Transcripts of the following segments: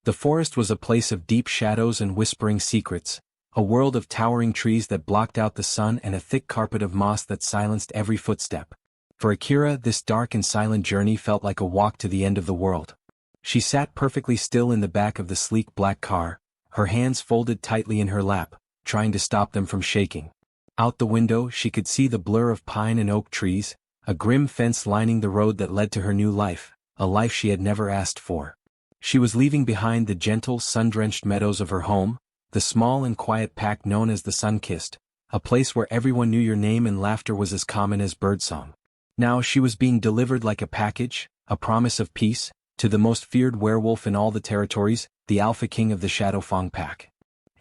The forest was a place of deep shadows and whispering secrets, a world of towering trees that blocked out the sun and a thick carpet of moss that silenced every footstep. For Akira, this dark and silent journey felt like a walk to the end of the world. She sat perfectly still in the back of the sleek black car, her hands folded tightly in her lap, trying to stop them from shaking. Out the window she could see the blur of pine and oak trees, a grim fence lining the road that led to her new life, a life she had never asked for. She was leaving behind the gentle, sun-drenched meadows of her home, the small and quiet pack known as the Sun-Kissed, a place where everyone knew your name and laughter was as common as birdsong. Now she was being delivered like a package, a promise of peace, to the most feared werewolf in all the territories, the Alpha King of the Shadowfang pack.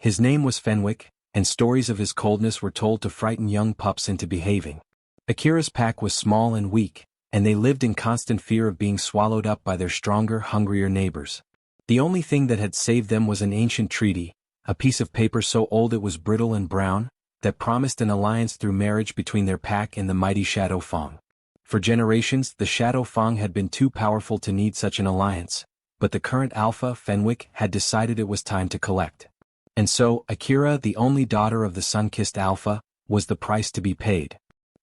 His name was Fenwick, and stories of his coldness were told to frighten young pups into behaving. Akira's pack was small and weak, and they lived in constant fear of being swallowed up by their stronger, hungrier neighbors. The only thing that had saved them was an ancient treaty, a piece of paper so old it was brittle and brown, that promised an alliance through marriage between their pack and the mighty Shadowfang. For generations, the Shadowfang had been too powerful to need such an alliance, but the current Alpha, Fenwick, had decided it was time to collect. And so, Akira, the only daughter of the sun-kissed Alpha, was the price to be paid.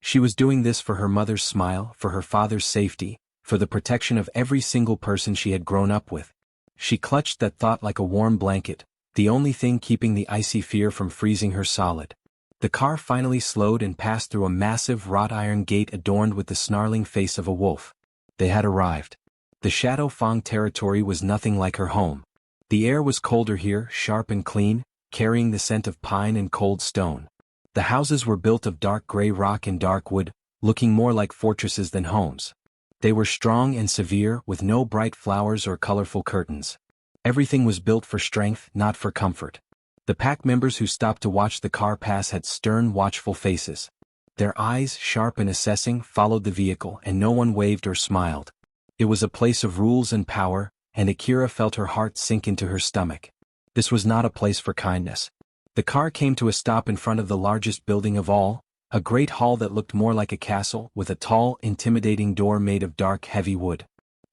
She was doing this for her mother's smile, for her father's safety, for the protection of every single person she had grown up with. She clutched that thought like a warm blanket, the only thing keeping the icy fear from freezing her solid. The car finally slowed and passed through a massive wrought iron gate adorned with the snarling face of a wolf. They had arrived. The Shadowfang territory was nothing like her home. The air was colder here, sharp and clean, carrying the scent of pine and cold stone. The houses were built of dark gray rock and dark wood, looking more like fortresses than homes. They were strong and severe, with no bright flowers or colorful curtains. Everything was built for strength, not for comfort. The pack members who stopped to watch the car pass had stern, watchful faces. Their eyes, sharp and assessing, followed the vehicle, and no one waved or smiled. It was a place of rules and power, and Akira felt her heart sink into her stomach. This was not a place for kindness. The car came to a stop in front of the largest building of all, a great hall that looked more like a castle, with a tall, intimidating door made of dark, heavy wood.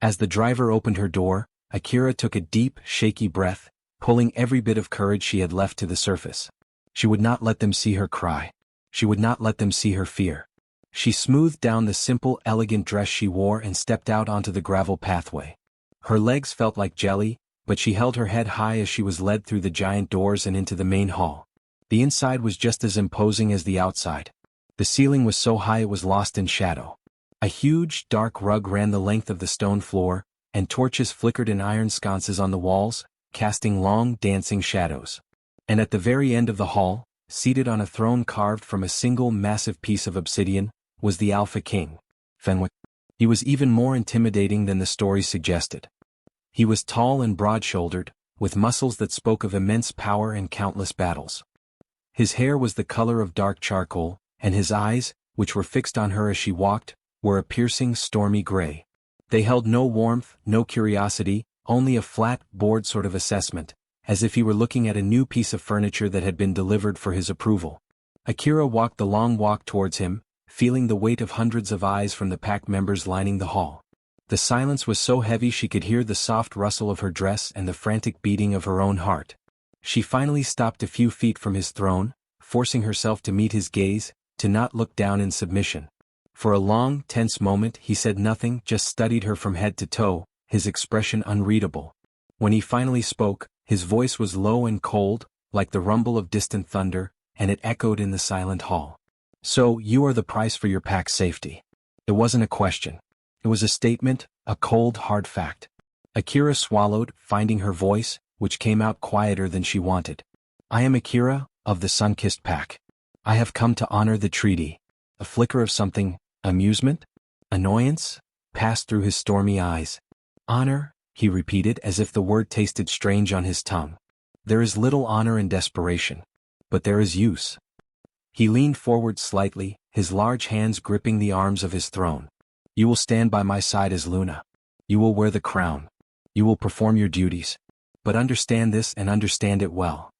As the driver opened her door, Akira took a deep, shaky breath, pulling every bit of courage she had left to the surface. She would not let them see her cry. She would not let them see her fear. She smoothed down the simple, elegant dress she wore and stepped out onto the gravel pathway. Her legs felt like jelly, but she held her head high as she was led through the giant doors and into the main hall. The inside was just as imposing as the outside. The ceiling was so high it was lost in shadow. A huge, dark rug ran the length of the stone floor, and torches flickered in iron sconces on the walls, casting long, dancing shadows. And at the very end of the hall, seated on a throne carved from a single massive piece of obsidian, was the Alpha King, Fenwick. He was even more intimidating than the story suggested. He was tall and broad-shouldered, with muscles that spoke of immense power and countless battles. His hair was the color of dark charcoal, and his eyes, which were fixed on her as she walked, were a piercing, stormy gray. They held no warmth, no curiosity, only a flat, bored sort of assessment, as if he were looking at a new piece of furniture that had been delivered for his approval. Akira walked the long walk towards him, feeling the weight of hundreds of eyes from the pack members lining the hall. The silence was so heavy she could hear the soft rustle of her dress and the frantic beating of her own heart. She finally stopped a few feet from his throne, forcing herself to meet his gaze, to not look down in submission. For a long, tense moment he said nothing, just studied her from head to toe, his expression unreadable. When he finally spoke, his voice was low and cold, like the rumble of distant thunder, and it echoed in the silent hall. "So, you are the price for your pack's safety." It wasn't a question. It was a statement, a cold, hard fact. Akira swallowed, finding her voice, which came out quieter than she wanted. "I am Akira, of the Sun-Kissed Pack. I have come to honor the treaty." A flicker of something, amusement? Annoyance? Passed through his stormy eyes. "Honor?" he repeated as if the word tasted strange on his tongue. "There is little honor in desperation. But there is use." He leaned forward slightly, his large hands gripping the arms of his throne. "You will stand by my side as Luna. You will wear the crown. You will perform your duties. But understand this and understand it well."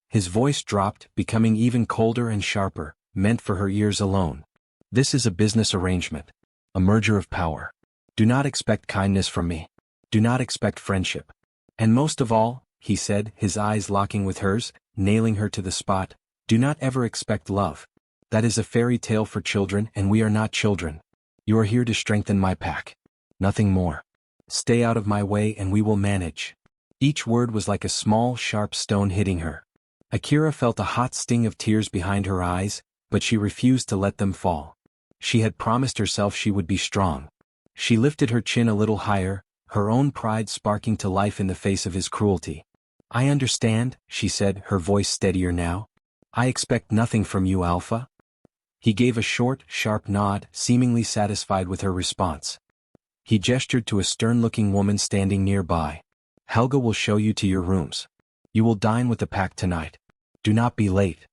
His voice dropped, becoming even colder and sharper, meant for her ears alone. "This is a business arrangement. A merger of power. Do not expect kindness from me. Do not expect friendship. And most of all, he said, his eyes locking with hers, nailing her to the spot, do not ever expect love. That is a fairy tale for children and we are not children. You are here to strengthen my pack. Nothing more. Stay out of my way and we will manage. Each word was like a small, sharp stone hitting her. Akira felt a hot sting of tears behind her eyes, but she refused to let them fall. She had promised herself she would be strong. She lifted her chin a little higher, her own pride sparking to life in the face of his cruelty. I understand, she said, her voice steadier now. I expect nothing from you, Alpha. He gave a short, sharp nod, seemingly satisfied with her response. He gestured to a stern-looking woman standing nearby. Helga will show you to your rooms. You will dine with the pack tonight. Do not be late.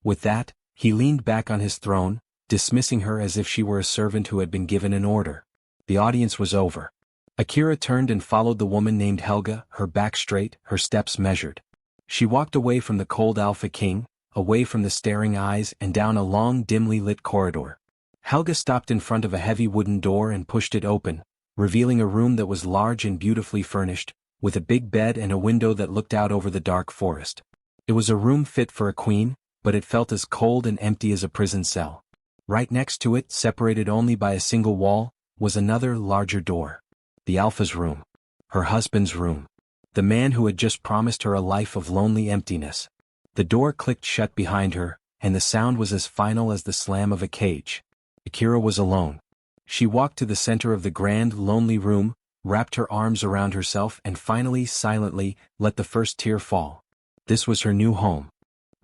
With that, he leaned back on his throne, dismissing her as if she were a servant who had been given an order. The audience was over. Akira turned and followed the woman named Helga, her back straight, her steps measured. She walked away from the cold Alpha King, away from the staring eyes and down a long dimly lit corridor. Helga stopped in front of a heavy wooden door and pushed it open, revealing a room that was large and beautifully furnished, with a big bed and a window that looked out over the dark forest. It was a room fit for a queen, but it felt as cold and empty as a prison cell. Right next to it, separated only by a single wall, was another larger door. The Alpha's room. Her husband's room. The man who had just promised her a life of lonely emptiness. The door clicked shut behind her, and the sound was as final as the slam of a cage. Akira was alone. She walked to the center of the grand, lonely room, wrapped her arms around herself and finally, silently, let the first tear fall. This was her new home.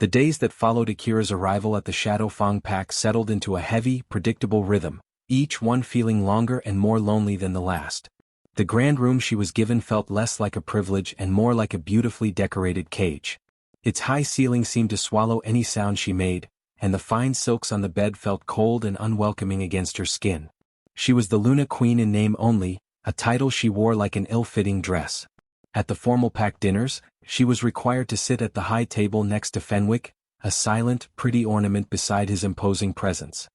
The days that followed Akira's arrival at the Shadow Fang Pack settled into a heavy, predictable rhythm, each one feeling longer and more lonely than the last. The grand room she was given felt less like a privilege and more like a beautifully decorated cage. Its high ceiling seemed to swallow any sound she made, and the fine silks on the bed felt cold and unwelcoming against her skin. She was the Luna Queen in name only, a title she wore like an ill-fitting dress. At the formal pack dinners, she was required to sit at the high table next to Fenwick, a silent, pretty ornament beside his imposing presence.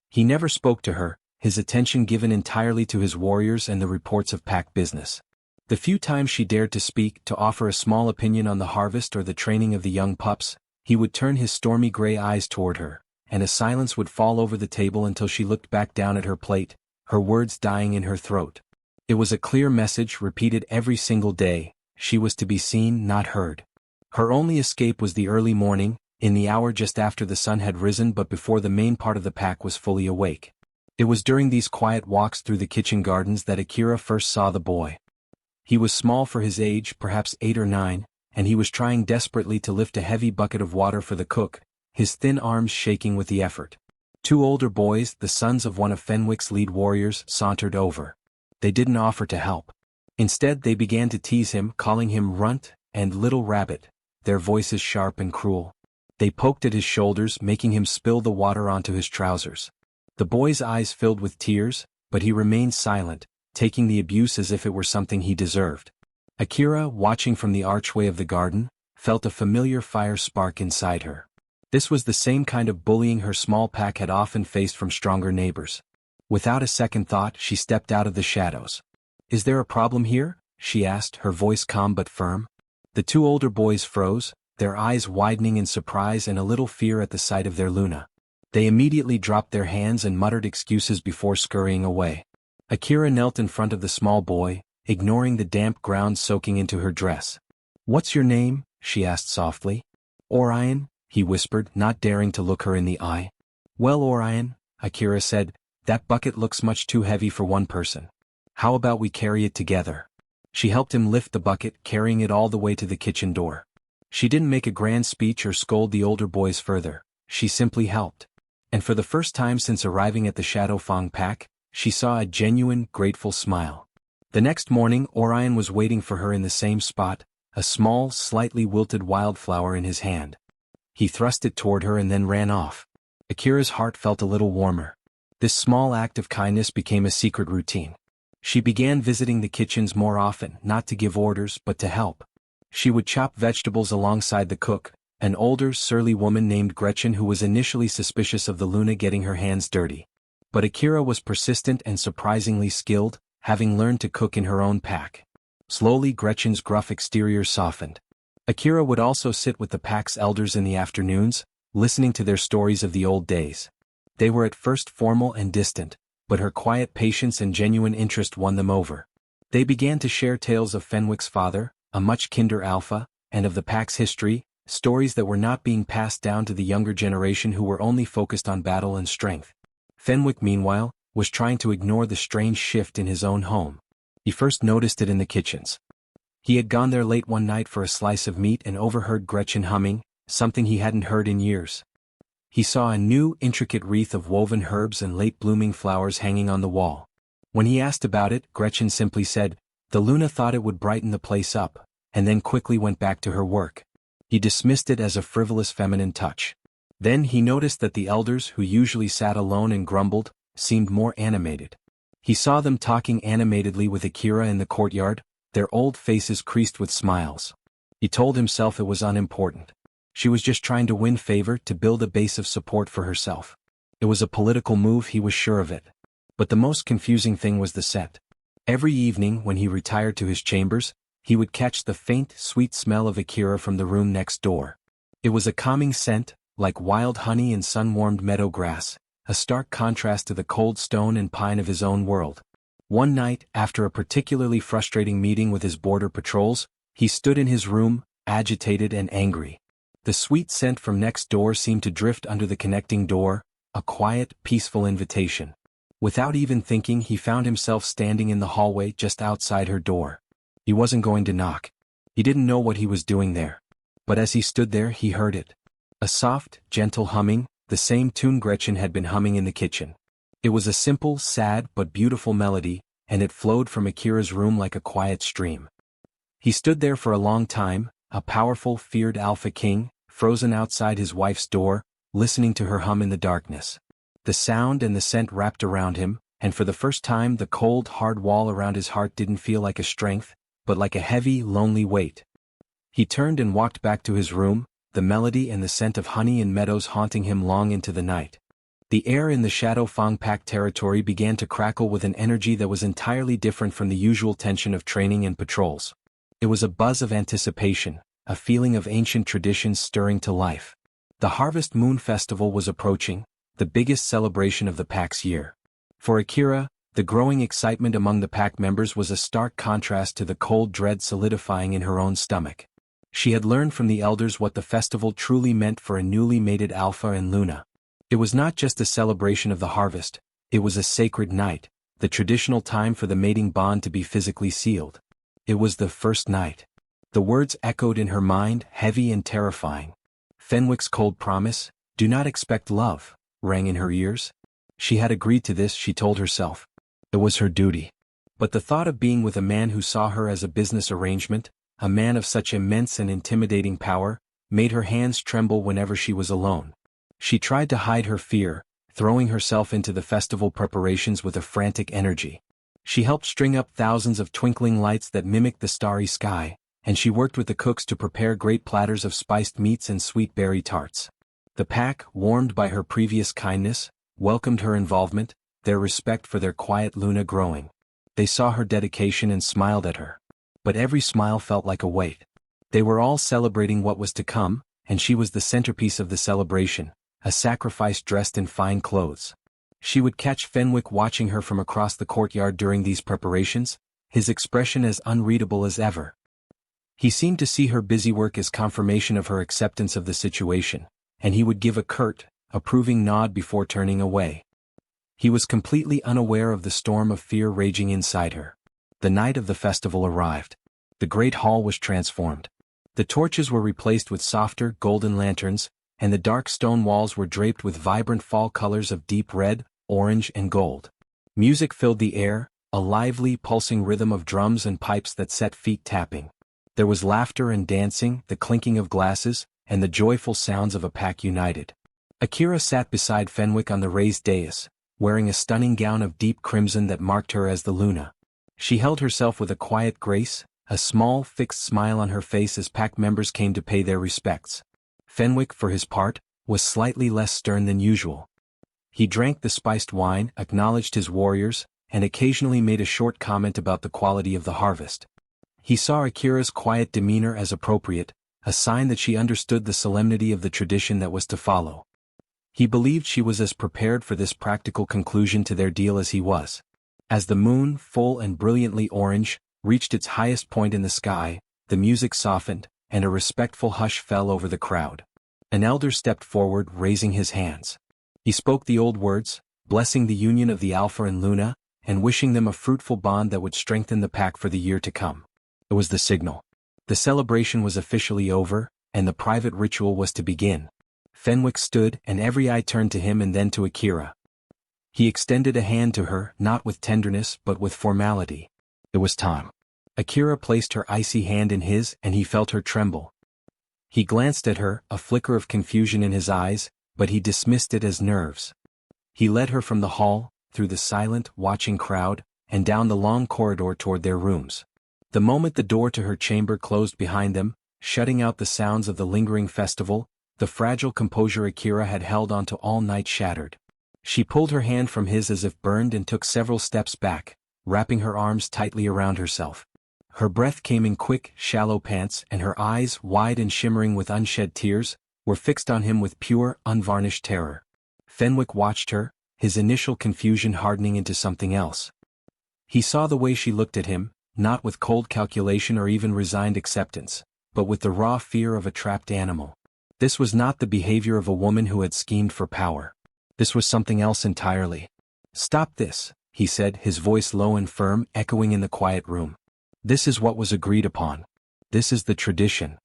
He never spoke to her, his attention given entirely to his warriors and the reports of pack business. The few times she dared to speak, to offer a small opinion on the harvest or the training of the young pups, he would turn his stormy gray eyes toward her, and a silence would fall over the table until she looked back down at her plate, her words dying in her throat. It was a clear message repeated every single day: she was to be seen, not heard. Her only escape was the early morning, in the hour just after the sun had risen but before the main part of the pack was fully awake. It was during these quiet walks through the kitchen gardens that Akira first saw the boy. He was small for his age, perhaps 8 or 9, and he was trying desperately to lift a heavy bucket of water for the cook, his thin arms shaking with the effort. 2 older boys, the sons of one of Fenwick's lead warriors, sauntered over. They didn't offer to help. Instead they began to tease him, calling him Runt and Little Rabbit, their voices sharp and cruel. They poked at his shoulders, making him spill the water onto his trousers. The boy's eyes filled with tears, but he remained silent, taking the abuse as if it were something he deserved. Akira, watching from the archway of the garden, felt a familiar fire spark inside her. This was the same kind of bullying her small pack had often faced from stronger neighbors. Without a second thought, she stepped out of the shadows. Is there a problem here? She asked, her voice calm but firm. The 2 older boys froze, their eyes widening in surprise and a little fear at the sight of their Luna. They immediately dropped their hands and muttered excuses before scurrying away. Akira knelt in front of the small boy, ignoring the damp ground soaking into her dress. What's your name? She asked softly. Orion, he whispered, not daring to look her in the eye. Well, Orion, Akira said, that bucket looks much too heavy for one person. How about we carry it together? She helped him lift the bucket, carrying it all the way to the kitchen door. She didn't make a grand speech or scold the older boys further. She simply helped. And for the first time since arriving at the Shadow Fang Pack, she saw a genuine, grateful smile. The next morning, Orion was waiting for her in the same spot, a small, slightly wilted wildflower in his hand. He thrust it toward her and then ran off. Akira's heart felt a little warmer. This small act of kindness became a secret routine. She began visiting the kitchens more often, not to give orders but to help. She would chop vegetables alongside the cook, an older, surly woman named Gretchen who was initially suspicious of the Luna getting her hands dirty. But Akira was persistent and surprisingly skilled, having learned to cook in her own pack. Slowly Gretchen's gruff exterior softened. Akira would also sit with the pack's elders in the afternoons, listening to their stories of the old days. They were at first formal and distant, but her quiet patience and genuine interest won them over. They began to share tales of Fenwick's father, a much kinder alpha, and of the pack's history, stories that were not being passed down to the younger generation who were only focused on battle and strength. Fenwick, meanwhile, was trying to ignore the strange shift in his own home. He first noticed it in the kitchens. He had gone there late one night for a slice of meat and overheard Gretchen humming, something he hadn't heard in years. He saw a new, intricate wreath of woven herbs and late-blooming flowers hanging on the wall. When he asked about it, Gretchen simply said, "The Luna thought it would brighten the place up," and then quickly went back to her work. He dismissed it as a frivolous feminine touch. Then he noticed that the elders, who usually sat alone and grumbled, seemed more animated. He saw them talking animatedly with Akira in the courtyard, their old faces creased with smiles. He told himself it was unimportant. She was just trying to win favor, to build a base of support for herself. It was a political move, he was sure of it. But the most confusing thing was the scent. Every evening when he retired to his chambers, he would catch the faint, sweet smell of Akira from the room next door. It was a calming scent, like wild honey and sun-warmed meadow grass, a stark contrast to the cold stone and pine of his own world. One night, after a particularly frustrating meeting with his border patrols, he stood in his room, agitated and angry. The sweet scent from next door seemed to drift under the connecting door, a quiet, peaceful invitation. Without even thinking, he found himself standing in the hallway just outside her door. He wasn't going to knock. He didn't know what he was doing there. But as he stood there, he heard it. A soft, gentle humming, the same tune Gretchen had been humming in the kitchen. It was a simple, sad but beautiful melody, and it flowed from Akira's room like a quiet stream. He stood there for a long time, a powerful, feared alpha king, frozen outside his wife's door, listening to her hum in the darkness. The sound and the scent wrapped around him, and for the first time the cold, hard wall around his heart didn't feel like a strength, but like a heavy, lonely weight. He turned and walked back to his room, the melody and the scent of honey and meadows haunting him long into the night. The air in the Shadow Fang Pack territory began to crackle with an energy that was entirely different from the usual tension of training and patrols. It was a buzz of anticipation, a feeling of ancient traditions stirring to life. The Harvest Moon Festival was approaching, the biggest celebration of the pack's year. For Akira, the growing excitement among the pack members was a stark contrast to the cold dread solidifying in her own stomach. She had learned from the elders what the festival truly meant for a newly mated Alpha and Luna. It was not just a celebration of the harvest, it was a sacred night, the traditional time for the mating bond to be physically sealed. It was the first night. The words echoed in her mind, heavy and terrifying. Fenwick's cold promise, "Do not expect love," rang in her ears. She had agreed to this, she told herself. It was her duty. But the thought of being with a man who saw her as a business arrangement, a man of such immense and intimidating power, made her hands tremble whenever she was alone. She tried to hide her fear, throwing herself into the festival preparations with a frantic energy. She helped string up thousands of twinkling lights that mimicked the starry sky, and she worked with the cooks to prepare great platters of spiced meats and sweet berry tarts. The pack, warmed by her previous kindness, welcomed her involvement, their respect for their quiet Luna growing. They saw her dedication and smiled at her. But every smile felt like a weight. They were all celebrating what was to come, and she was the centerpiece of the celebration, a sacrifice dressed in fine clothes. She would catch Fenwick watching her from across the courtyard during these preparations, his expression as unreadable as ever. He seemed to see her busy work as confirmation of her acceptance of the situation, and he would give a curt, approving nod before turning away. He was completely unaware of the storm of fear raging inside her. The night of the festival arrived. The great hall was transformed. The torches were replaced with softer, golden lanterns, and the dark stone walls were draped with vibrant fall colors of deep red, orange and gold. Music filled the air, a lively, pulsing rhythm of drums and pipes that set feet tapping. There was laughter and dancing, the clinking of glasses, and the joyful sounds of a pack united. Akira sat beside Fenwick on the raised dais, wearing a stunning gown of deep crimson that marked her as the Luna. She held herself with a quiet grace, a small, fixed smile on her face as pack members came to pay their respects. Fenwick, for his part, was slightly less stern than usual. He drank the spiced wine, acknowledged his warriors, and occasionally made a short comment about the quality of the harvest. He saw Akira's quiet demeanor as appropriate, a sign that she understood the solemnity of the tradition that was to follow. He believed she was as prepared for this practical conclusion to their deal as he was. As the moon, full and brilliantly orange, reached its highest point in the sky, the music softened, and a respectful hush fell over the crowd. An elder stepped forward, raising his hands. He spoke the old words, blessing the union of the Alpha and Luna, and wishing them a fruitful bond that would strengthen the pack for the year to come. It was the signal. The celebration was officially over, and the private ritual was to begin. Fenwick stood, and every eye turned to him and then to Akira. He extended a hand to her, not with tenderness but with formality. It was time. Akira placed her icy hand in his, and he felt her tremble. He glanced at her, a flicker of confusion in his eyes, but he dismissed it as nerves. He led her from the hall, through the silent, watching crowd, and down the long corridor toward their rooms. The moment the door to her chamber closed behind them, shutting out the sounds of the lingering festival, the fragile composure Akira had held onto all night shattered. She pulled her hand from his as if burned and took several steps back, wrapping her arms tightly around herself. Her breath came in quick, shallow pants, and her eyes, wide and shimmering with unshed tears, were fixed on him with pure, unvarnished terror. Fenwick watched her, his initial confusion hardening into something else. He saw the way she looked at him, not with cold calculation or even resigned acceptance, but with the raw fear of a trapped animal. This was not the behavior of a woman who had schemed for power. This was something else entirely. "Stop this," he said, his voice low and firm, echoing in the quiet room. "This is what was agreed upon. This is the tradition."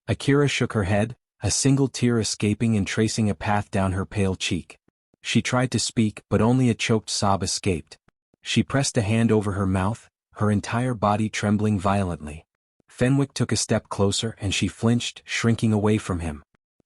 Akira shook her head, a single tear escaping and tracing a path down her pale cheek. She tried to speak, but only a choked sob escaped. She pressed a hand over her mouth, her entire body trembling violently. Fenwick took a step closer and she flinched, shrinking away from him.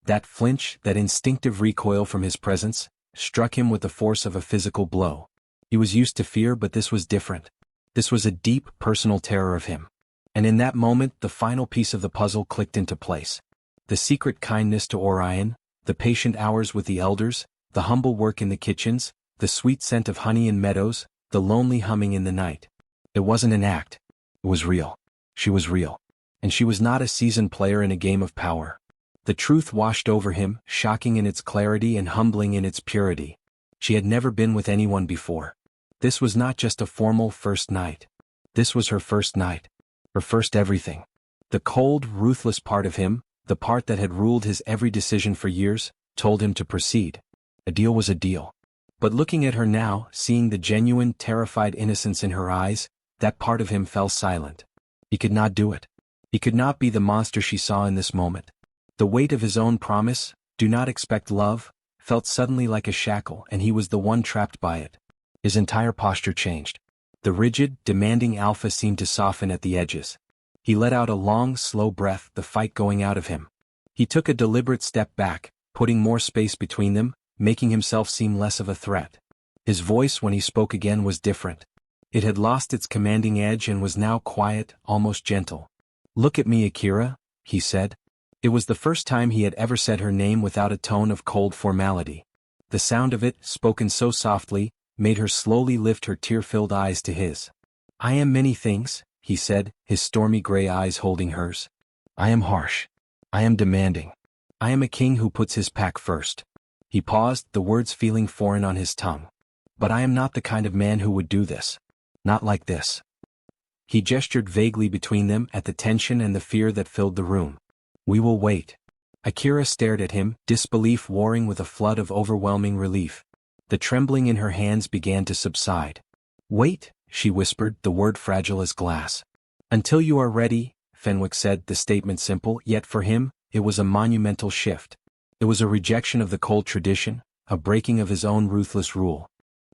That flinch, that instinctive recoil from his presence, struck him with the force of a physical blow. He was used to fear, but this was different. This was a deep, personal terror of him. And in that moment, the final piece of the puzzle clicked into place. The secret kindness to Orion, the patient hours with the elders, the humble work in the kitchens, the sweet scent of honey in meadows, the lonely humming in the night. It wasn't an act. It was real. She was real. And she was not a seasoned player in a game of power. The truth washed over him, shocking in its clarity and humbling in its purity. She had never been with anyone before. This was not just a formal first night. This was her first night. Her first everything. The cold, ruthless part of him, the part that had ruled his every decision for years, told him to proceed. A deal was a deal. But looking at her now, seeing the genuine, terrified innocence in her eyes, that part of him fell silent. He could not do it. He could not be the monster she saw in this moment. The weight of his own promise, "Do not expect love," felt suddenly like a shackle, and he was the one trapped by it. His entire posture changed. The rigid, demanding alpha seemed to soften at the edges. He let out a long, slow breath, the fight going out of him. He took a deliberate step back, putting more space between them, making himself seem less of a threat. His voice when he spoke again was different. It had lost its commanding edge and was now quiet, almost gentle. "Look at me, Akira," he said. It was the first time he had ever said her name without a tone of cold formality. The sound of it, spoken so softly, made her slowly lift her tear-filled eyes to his. "I am many things," he said, his stormy gray eyes holding hers. "I am harsh. I am demanding. I am a king who puts his pack first." He paused, the words feeling foreign on his tongue. "But I am not the kind of man who would do this. Not like this." He gestured vaguely between them at the tension and the fear that filled the room. "We will wait." Akira stared at him, disbelief warring with a flood of overwhelming relief. The trembling in her hands began to subside. "Wait," she whispered, the word fragile as glass. "Until you are ready," Fenwick said, the statement simple, yet for him, it was a monumental shift. It was a rejection of the cold tradition, a breaking of his own ruthless rule.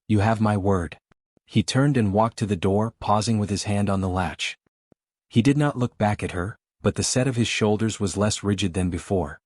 "You have my word." He turned and walked to the door, pausing with his hand on the latch. He did not look back at her, but the set of his shoulders was less rigid than before.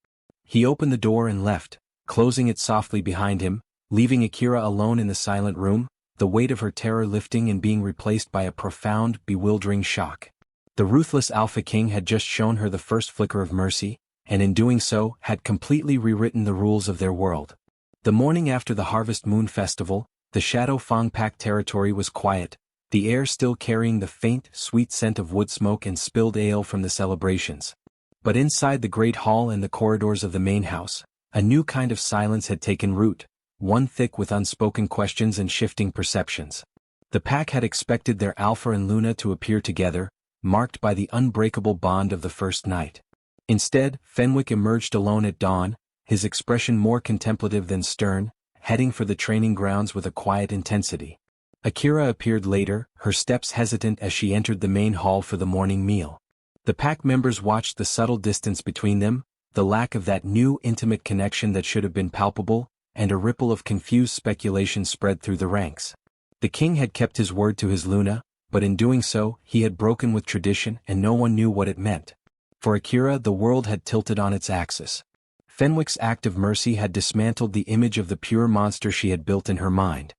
He opened the door and left, closing it softly behind him, leaving Akira alone in the silent room, the weight of her terror lifting and being replaced by a profound, bewildering shock. The ruthless Alpha King had just shown her the first flicker of mercy, and in doing so, had completely rewritten the rules of their world. The morning after the Harvest Moon Festival, the Shadow Fang Pack territory was quiet, the air still carrying the faint, sweet scent of wood smoke and spilled ale from the celebrations. But inside the great hall and the corridors of the main house, a new kind of silence had taken root, one thick with unspoken questions and shifting perceptions. The pack had expected their Alpha and Luna to appear together, marked by the unbreakable bond of the first night. Instead, Fenwick emerged alone at dawn, his expression more contemplative than stern, heading for the training grounds with a quiet intensity. Akira appeared later, her steps hesitant as she entered the main hall for the morning meal. The pack members watched the subtle distance between them, the lack of that new intimate connection that should have been palpable, and a ripple of confused speculation spread through the ranks. The king had kept his word to his Luna, but in doing so, he had broken with tradition and no one knew what it meant. For Akira, the world had tilted on its axis. Fenwick's act of mercy had dismantled the image of the pure monster she had built in her mind.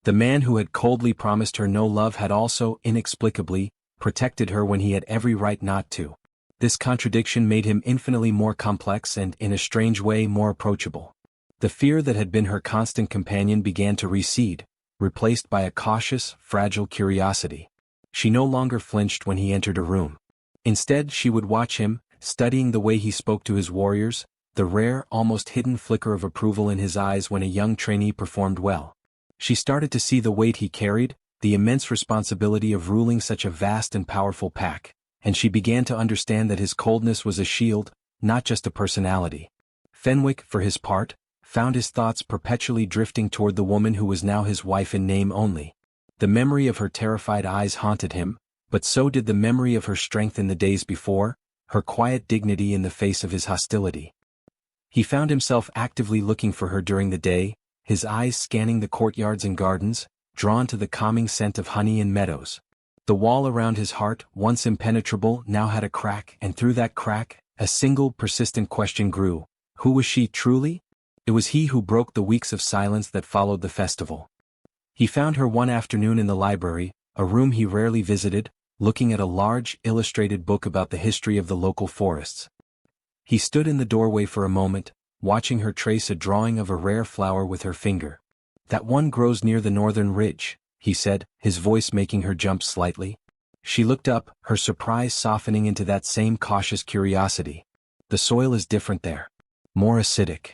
The man who had coldly promised her no love had also, inexplicably, protected her when he had every right not to. This contradiction made him infinitely more complex and, in a strange way, more approachable. The fear that had been her constant companion began to recede, replaced by a cautious, fragile curiosity. She no longer flinched when he entered a room. Instead, she would watch him, studying the way he spoke to his warriors, the rare, almost hidden flicker of approval in his eyes when a young trainee performed well. She started to see the weight he carried, the immense responsibility of ruling such a vast and powerful pack, and she began to understand that his coldness was a shield, not just a personality. Fenwick, for his part, found his thoughts perpetually drifting toward the woman who was now his wife in name only. The memory of her terrified eyes haunted him, but so did the memory of her strength in the days before, her quiet dignity in the face of his hostility. He found himself actively looking for her during the day, his eyes scanning the courtyards and gardens, drawn to the calming scent of honey and meadows. The wall around his heart, once impenetrable, now had a crack, and through that crack, a single persistent question grew. Who was she truly? It was he who broke the weeks of silence that followed the festival. He found her one afternoon in the library, a room he rarely visited, looking at a large, illustrated book about the history of the local forests. He stood in the doorway for a moment, watching her trace a drawing of a rare flower with her finger. That one grows near the northern ridge, he said, his voice making her jump slightly. She looked up, her surprise softening into that same cautious curiosity. The soil is different there. More acidic.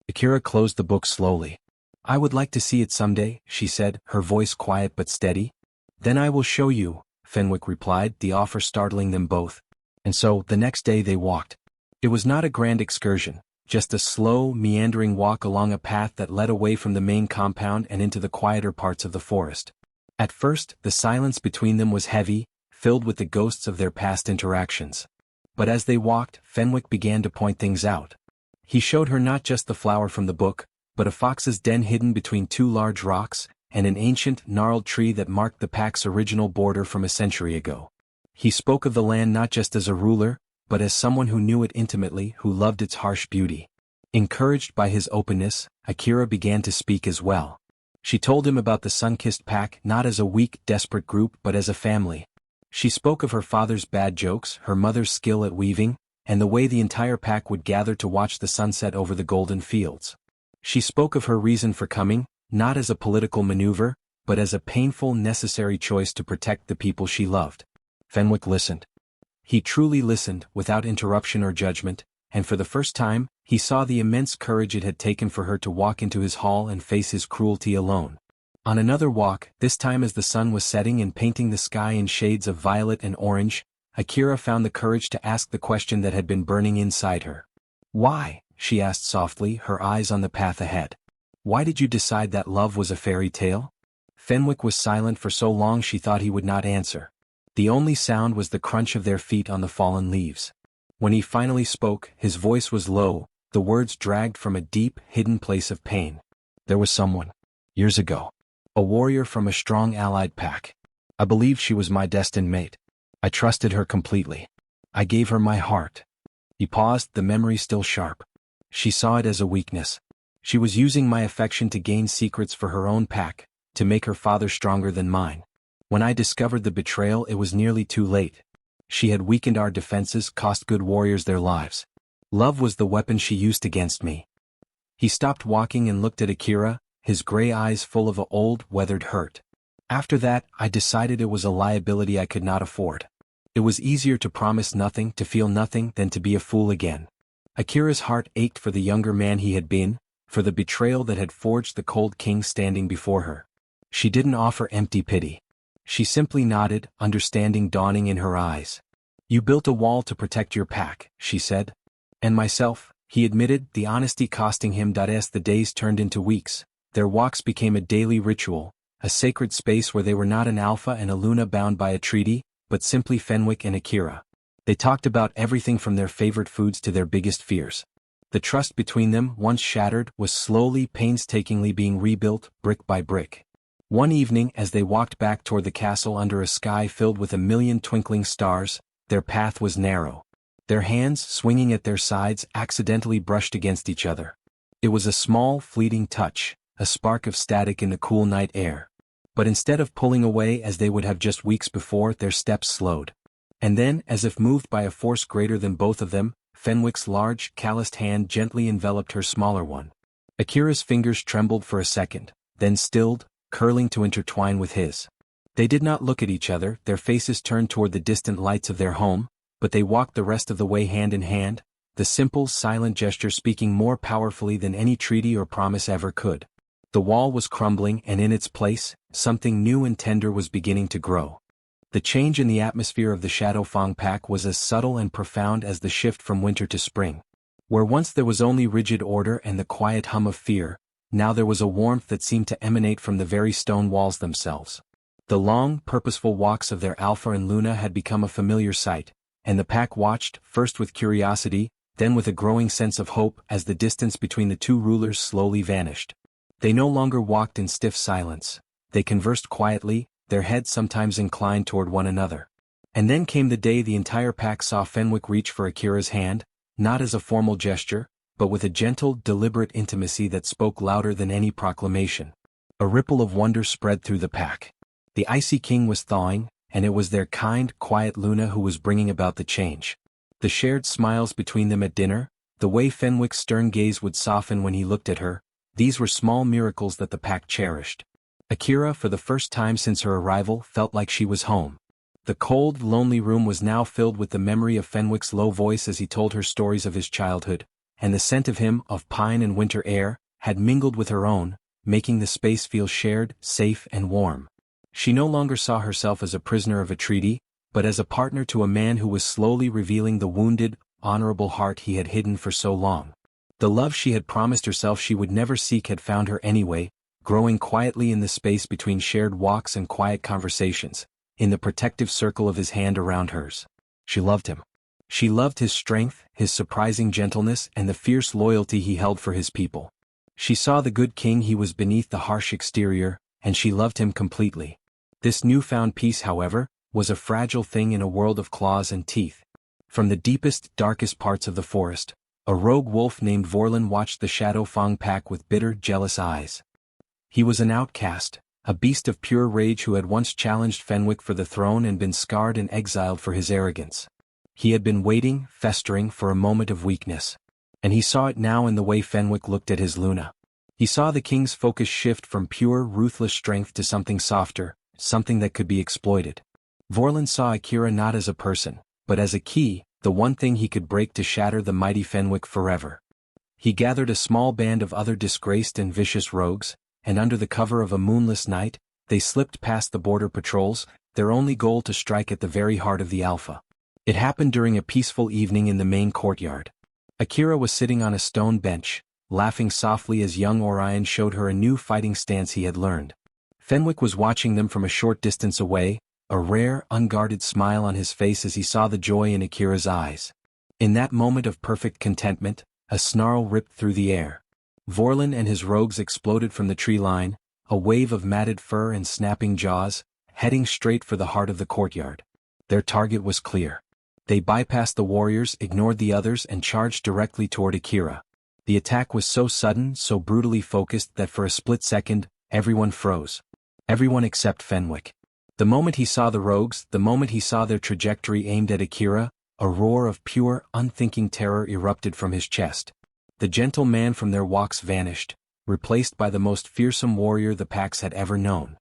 Akira closed the book slowly. I would like to see it someday, she said, her voice quiet but steady. Then I will show you, Fenwick replied, the offer startling them both. And so, the next day they walked. It was not a grand excursion, just a slow, meandering walk along a path that led away from the main compound and into the quieter parts of the forest. At first, the silence between them was heavy, filled with the ghosts of their past interactions. But as they walked, Fenwick began to point things out. He showed her not just the flower from the book, but a fox's den hidden between two large rocks, and an ancient, gnarled tree that marked the pack's original border from a century ago. He spoke of the land not just as a ruler, but as someone who knew it intimately, who loved its harsh beauty. Encouraged by his openness, Akira began to speak as well. She told him about the sun-kissed pack not as a weak, desperate group but as a family. She spoke of her father's bad jokes, her mother's skill at weaving, and the way the entire pack would gather to watch the sunset over the golden fields. She spoke of her reason for coming, not as a political maneuver, but as a painful, necessary choice to protect the people she loved. Fenwick listened. He truly listened, without interruption or judgment, and for the first time, he saw the immense courage it had taken for her to walk into his hall and face his cruelty alone. On another walk, this time as the sun was setting and painting the sky in shades of violet and orange, Akira found the courage to ask the question that had been burning inside her. Why? She asked softly, her eyes on the path ahead. Why did you decide that love was a fairy tale? Fenwick was silent for so long she thought he would not answer. The only sound was the crunch of their feet on the fallen leaves. When he finally spoke, his voice was low, the words dragged from a deep, hidden place of pain. There was someone. Years ago. A warrior from a strong allied pack. I believed she was my destined mate. I trusted her completely. I gave her my heart. He paused, the memory still sharp. She saw it as a weakness. She was using my affection to gain secrets for her own pack, to make her father stronger than mine. When I discovered the betrayal, it was nearly too late. She had weakened our defenses, cost good warriors their lives. Love was the weapon she used against me. He stopped walking and looked at Akira, his gray eyes full of a old, weathered hurt. After that, I decided it was a liability I could not afford. It was easier to promise nothing, to feel nothing, than to be a fool again. Akira's heart ached for the younger man he had been, for the betrayal that had forged the cold king standing before her. She didn't offer empty pity. She simply nodded, understanding dawning in her eyes. "You built a wall to protect your pack," she said. "And myself," he admitted, the honesty costing him. As the days turned into weeks, their walks became a daily ritual, a sacred space where they were not an alpha and a Luna bound by a treaty, but simply Fenwick and Akira. They talked about everything from their favorite foods to their biggest fears. The trust between them, once shattered, was slowly, painstakingly being rebuilt, brick by brick. One evening, as they walked back toward the castle under a sky filled with a million twinkling stars, their path was narrow. Their hands, swinging at their sides, accidentally brushed against each other. It was a small, fleeting touch, a spark of static in the cool night air. But instead of pulling away as they would have just weeks before, their steps slowed. And then, as if moved by a force greater than both of them, Fenwick's large, calloused hand gently enveloped her smaller one. Akira's fingers trembled for a second, then stilled, curling to intertwine with his. They did not look at each other, their faces turned toward the distant lights of their home, but they walked the rest of the way hand in hand, the simple, silent gesture speaking more powerfully than any treaty or promise ever could. The wall was crumbling, and in its place, something new and tender was beginning to grow. The change in the atmosphere of the Shadow Fang pack was as subtle and profound as the shift from winter to spring. Where once there was only rigid order and the quiet hum of fear, now there was a warmth that seemed to emanate from the very stone walls themselves. The long, purposeful walks of their Alpha and Luna had become a familiar sight, and the pack watched, first with curiosity, then with a growing sense of hope, as the distance between the two rulers slowly vanished. They no longer walked in stiff silence. They conversed quietly, their heads sometimes inclined toward one another. And then came the day the entire pack saw Fenwick reach for Akira's hand, not as a formal gesture, but with a gentle, deliberate intimacy that spoke louder than any proclamation. A ripple of wonder spread through the pack. The icy king was thawing, and it was their kind, quiet Luna who was bringing about the change. The shared smiles between them at dinner, the way Fenwick's stern gaze would soften when he looked at her, these were small miracles that the pack cherished. Akira, for the first time since her arrival, felt like she was home. The cold, lonely room was now filled with the memory of Fenwick's low voice as he told her stories of his childhood, and the scent of him, of pine and winter air, had mingled with her own, making the space feel shared, safe and warm. She no longer saw herself as a prisoner of a treaty, but as a partner to a man who was slowly revealing the wounded, honorable heart he had hidden for so long. The love she had promised herself she would never seek had found her anyway, growing quietly in the space between shared walks and quiet conversations, in the protective circle of his hand around hers. She loved him. She loved his strength, his surprising gentleness, and the fierce loyalty he held for his people. She saw the good king he was beneath the harsh exterior, and she loved him completely. This newfound peace, however, was a fragile thing in a world of claws and teeth. From the deepest, darkest parts of the forest, a rogue wolf named Vorlin watched the Shadow Fang pack with bitter, jealous eyes. He was an outcast, a beast of pure rage who had once challenged Fenwick for the throne and been scarred and exiled for his arrogance. He had been waiting, festering, for a moment of weakness. And he saw it now in the way Fenwick looked at his Luna. He saw the king's focus shift from pure, ruthless strength to something softer, something that could be exploited. Vorlin saw Akira not as a person, but as a key, the one thing he could break to shatter the mighty Fenwick forever. He gathered a small band of other disgraced and vicious rogues, and under the cover of a moonless night, they slipped past the border patrols, their only goal to strike at the very heart of the Alpha. It happened during a peaceful evening in the main courtyard. Akira was sitting on a stone bench, laughing softly as young Orion showed her a new fighting stance he had learned. Fenwick was watching them from a short distance away, a rare, unguarded smile on his face as he saw the joy in Akira's eyes. In that moment of perfect contentment, a snarl ripped through the air. Vorlin and his rogues exploded from the tree line, a wave of matted fur and snapping jaws, heading straight for the heart of the courtyard. Their target was clear. They bypassed the warriors, ignored the others, and charged directly toward Akira. The attack was so sudden, so brutally focused that for a split second, everyone froze. Everyone except Fenwick. The moment he saw the rogues, the moment he saw their trajectory aimed at Akira, a roar of pure, unthinking terror erupted from his chest. The gentle man from their walks vanished, replaced by the most fearsome warrior the packs had ever known.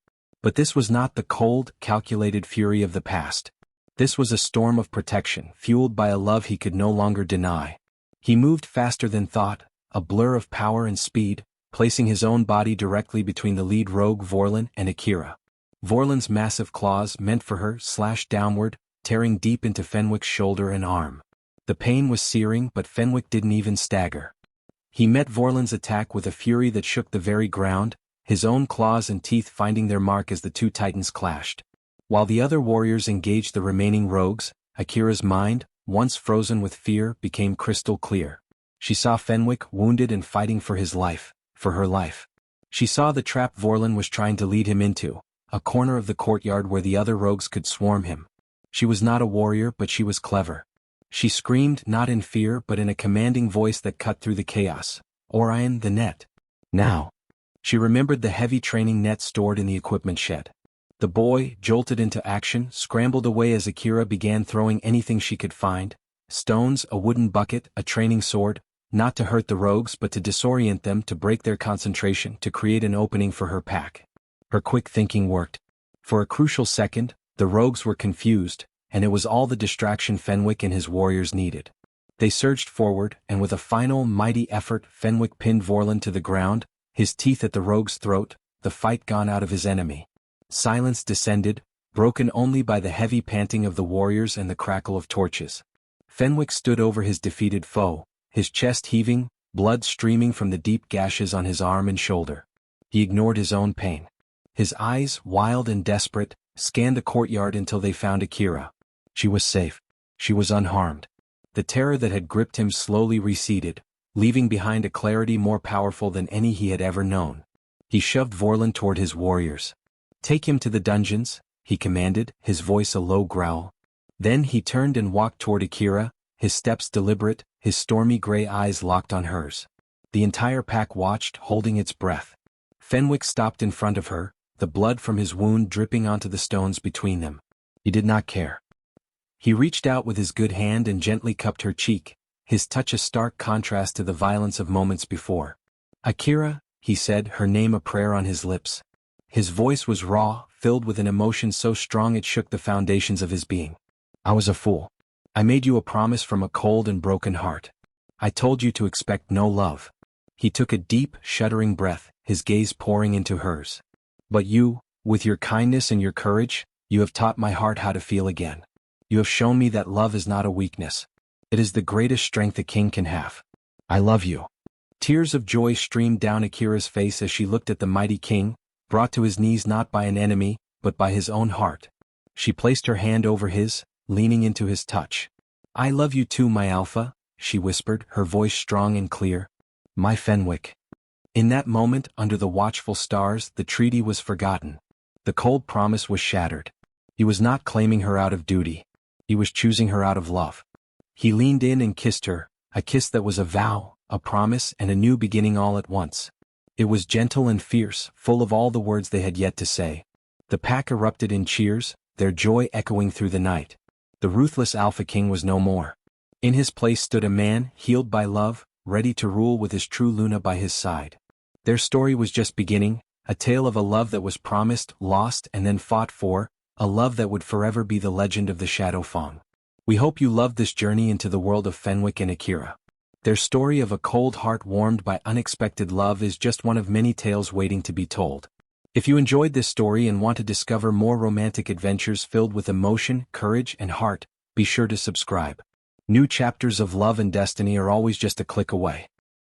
But this was not the cold, calculated fury of the past. This was a storm of protection, fueled by a love he could no longer deny. He moved faster than thought, a blur of power and speed, placing his own body directly between the lead rogue Vorlon and Akira. Vorlon's massive claws, meant for her, slashed downward, tearing deep into Fenwick's shoulder and arm. The pain was searing, but Fenwick didn't even stagger. He met Vorlon's attack with a fury that shook the very ground, his own claws and teeth finding their mark as the two titans clashed. While the other warriors engaged the remaining rogues, Akira's mind, once frozen with fear, became crystal clear. She saw Fenwick wounded and fighting for his life, for her life. She saw the trap Vorlon was trying to lead him into, a corner of the courtyard where the other rogues could swarm him. She was not a warrior, but she was clever. She screamed not in fear but in a commanding voice that cut through the chaos. "Orion, the net. Now." She remembered the heavy training net stored in the equipment shed. The boy, jolted into action, scrambled away as Akira began throwing anything she could find: stones, a wooden bucket, a training sword, not to hurt the rogues but to disorient them, to break their concentration, to create an opening for her pack. Her quick thinking worked. For a crucial second, the rogues were confused, and it was all the distraction Fenwick and his warriors needed. They surged forward, and with a final, mighty effort, Fenwick pinned Vorlon to the ground, his teeth at the rogue's throat, the fight gone out of his enemy. Silence descended, broken only by the heavy panting of the warriors and the crackle of torches. Fenwick stood over his defeated foe, his chest heaving, blood streaming from the deep gashes on his arm and shoulder. He ignored his own pain. His eyes, wild and desperate, scanned the courtyard until they found Akira. She was safe. She was unharmed. The terror that had gripped him slowly receded, leaving behind a clarity more powerful than any he had ever known. He shoved Vorlon toward his warriors. "Take him to the dungeons," he commanded, his voice a low growl. Then he turned and walked toward Akira, his steps deliberate, his stormy gray eyes locked on hers. The entire pack watched, holding its breath. Fenwick stopped in front of her, the blood from his wound dripping onto the stones between them. He did not care. He reached out with his good hand and gently cupped her cheek, his touch a stark contrast to the violence of moments before. "Akira," he said, her name a prayer on his lips. His voice was raw, filled with an emotion so strong it shook the foundations of his being. "I was a fool. I made you a promise from a cold and broken heart. I told you to expect no love." He took a deep, shuddering breath, his gaze pouring into hers. "But you, with your kindness and your courage, you have taught my heart how to feel again. You have shown me that love is not a weakness. It is the greatest strength a king can have. I love you." Tears of joy streamed down Akira's face as she looked at the mighty king, brought to his knees not by an enemy, but by his own heart. She placed her hand over his, leaning into his touch. "I love you too, my alpha," she whispered, her voice strong and clear. "My Fenwick." In that moment, under the watchful stars, the treaty was forgotten. The cold promise was shattered. He was not claiming her out of duty. He was choosing her out of love. He leaned in and kissed her, a kiss that was a vow, a promise, and a new beginning all at once. It was gentle and fierce, full of all the words they had yet to say. The pack erupted in cheers, their joy echoing through the night. The ruthless Alpha King was no more. In his place stood a man, healed by love, ready to rule with his true Luna by his side. Their story was just beginning, a tale of a love that was promised, lost, and then fought for, a love that would forever be the legend of the Shadow Fong. We hope you loved this journey into the world of Fenwick and Akira. Their story of a cold heart warmed by unexpected love is just one of many tales waiting to be told. If you enjoyed this story and want to discover more romantic adventures filled with emotion, courage, and heart, be sure to subscribe. New chapters of love and destiny are always just a click away.